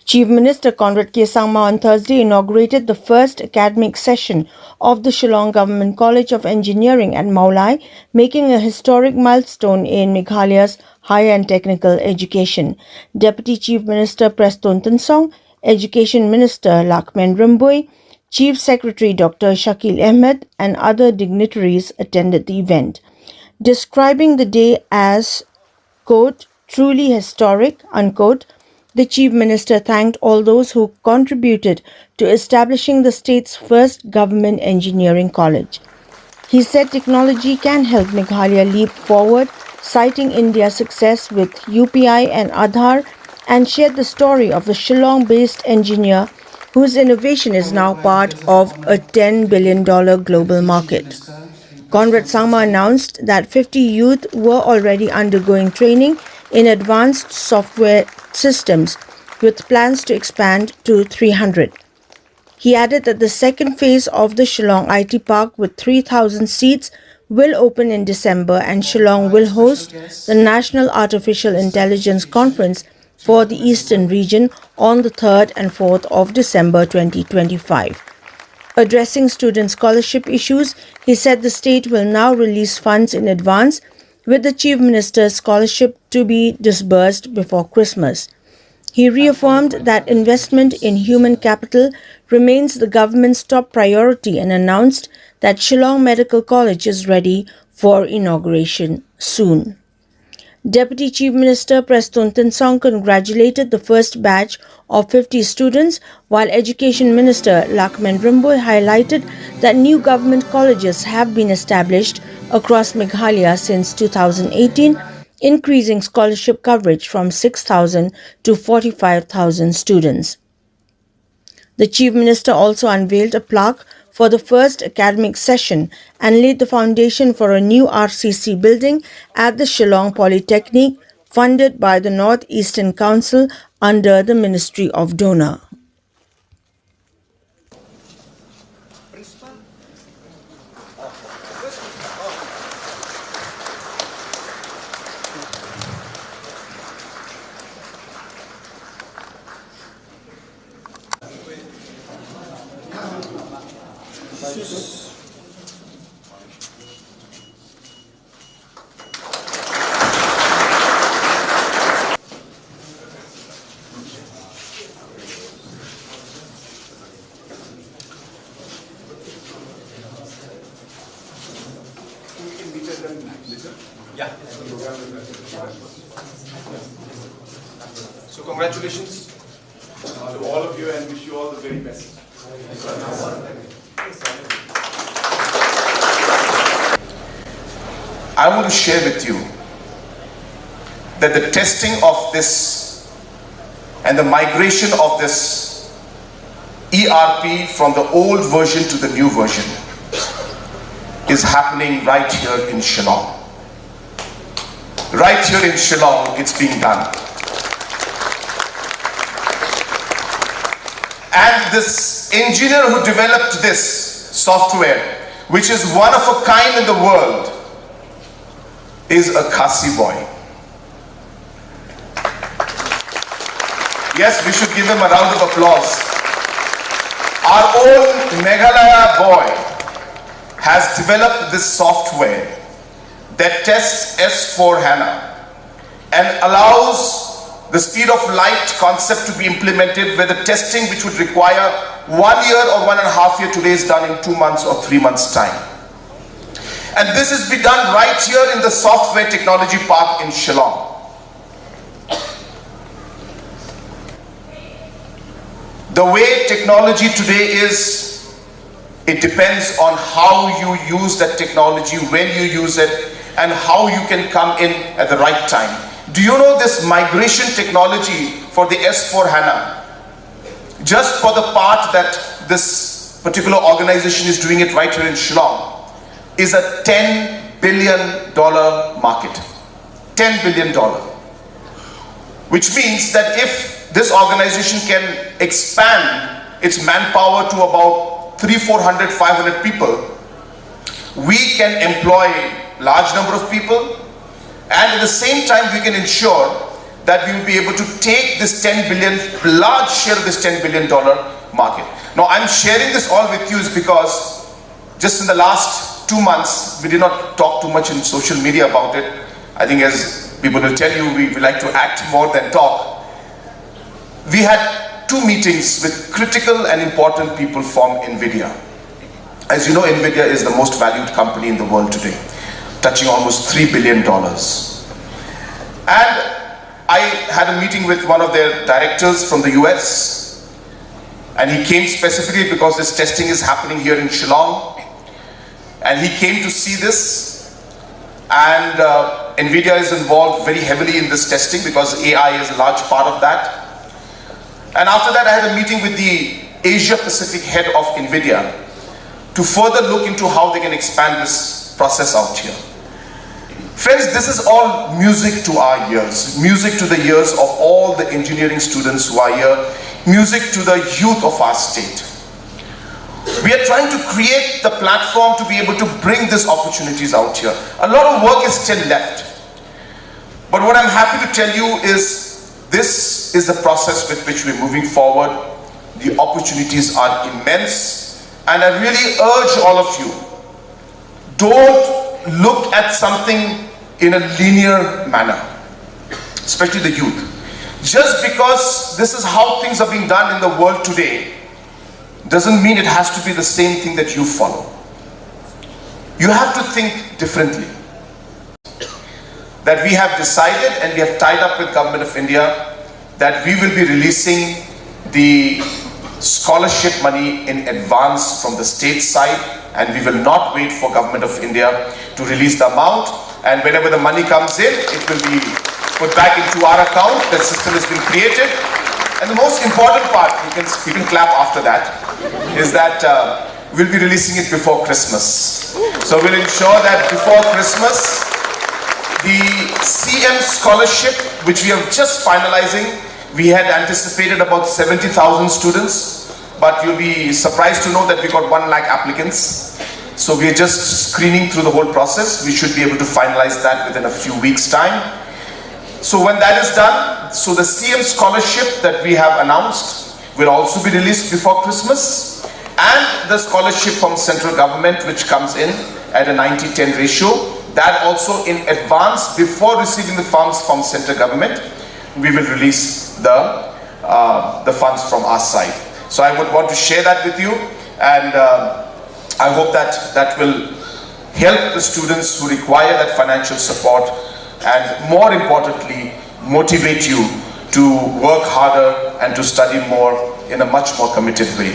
Chief Minister Conrad K. Sangma on Thursday inaugurated the first academic session of the Shillong Government College of Engineering at Maulai, making a historic milestone in Meghalaya's higher and technical education. Deputy Chief Minister Preston Tensong, Education Minister Lakmen Rimbui, Chief Secretary Dr. Shakil Ahmed and other dignitaries attended the event. Describing the day as, quote, truly historic, unquote, the Chief Minister thanked all those who contributed to establishing the state's first government engineering college. He said technology can help Meghalaya leap forward, citing India's success with UPI and Aadhaar, and shared the story of the Shillong-based engineer whose innovation is now part of a $10 billion global market. Conrad Sangma announced that 50 youth were already undergoing training in advanced software systems, with plans to expand to 300. He added that the second phase of the Shillong IT Park with 3,000 seats will open in December, and Shillong will host the National Artificial Intelligence Conference for the Eastern region on the 3rd and 4th of December 2025. Addressing student scholarship issues, he said the state will now release funds in advance, with the Chief Minister's scholarship to be disbursed before Christmas. He reaffirmed that investment in human capital remains the government's top priority and announced that Shillong Medical College is ready for inauguration soon. Deputy Chief Minister Preston Tensong congratulated the first batch of 50 students, while Education Minister Lakmen Rimbui highlighted that new government colleges have been established across Meghalaya since 2018, increasing scholarship coverage from 6,000 to 45,000 students. The Chief Minister also unveiled a plaque for the first academic session and laid the foundation for a new RCC building at the Shillong Polytechnic, funded by the North Eastern Council under the Ministry of Donor. Yeah. So congratulations to all of you and wish you all the very best. I want to share with you that the testing of this and the migration of this ERP from the old version to the new version is happening right here in Shillong. Right here in Shillong, it's being done. And this engineer who developed this software, which is one of a kind in the world, is a Khasi boy. Yes, we should give him a round of applause. Our own Meghalaya boy has developed this software that tests S/4HANA and allows the speed of light concept to be implemented, where the testing which would require 1 year or 1.5 years today is done in 2 months or 3 months time. And this is being done right here in the Software Technology Park in Shillong. The way technology today is, it depends on how you use that technology, when you use it, and how you can come in at the right time. Do you know this migration technology for the S/4HANA? Just for the part that this particular organization is doing it right here in Shillong, is a $10 billion market. $10 billion. Which means that if this organization can expand its manpower to about 300, 400, 500 people, we can employ large number of people, and at the same time we can ensure that we will be able to take this 10 billion, large share of this $10 billion market. Now, I'm sharing this all with you is because just in the last 2 months, we did not talk too much in social media about it. I think as people will tell you, we like to act more than talk. We had 2 meetings with critical and important people from NVIDIA. As you know, NVIDIA is the most valued company in the world today, touching almost $3 billion. And I had a meeting with one of their directors from the US, and he came specifically because this testing is happening here in Shillong, and he came to see this. And NVIDIA is involved very heavily in this testing because AI is a large part of that. And after that, I had a meeting with the Asia Pacific head of NVIDIA to further look into how they can expand this process out here. Friends, this is all music to our ears, music to the ears of all the engineering students who are here, music to the youth of our state. We are trying to create the platform to be able to bring these opportunities out here. A lot of work is still left. But what I'm happy to tell you is this is the process with which we're moving forward. The opportunities are immense. And I really urge all of you, don't look at something in a linear manner, especially the youth. Just because this is how things are being done in the world today, doesn't mean it has to be the same thing that you follow. You have to think differently. That we have decided and we have tied up with Government of India that we will be releasing the scholarship money in advance from the state side, and we will not wait for Government of India to release the amount, and whenever the money comes in, it will be put back into our account. The system has been created. And the most important part, you can clap after that, is that we'll be releasing it before Christmas. So we'll ensure that before Christmas, the CM scholarship, which we are just finalizing, we had anticipated about 70,000 students, but you'll be surprised to know that we got 1 lakh applicants. So we are just screening through the whole process. We should be able to finalize that within a few weeks' time. So when that is done, so the CM scholarship that we have announced will also be released before Christmas, and the scholarship from central government, which comes in at a 90-10 ratio, that also in advance, before receiving the funds from central government, we will release the funds from our side. So I would want to share that with you, and I hope that that will help the students who require that financial support, and more importantly, motivate you to work harder and to study more in a much more committed way.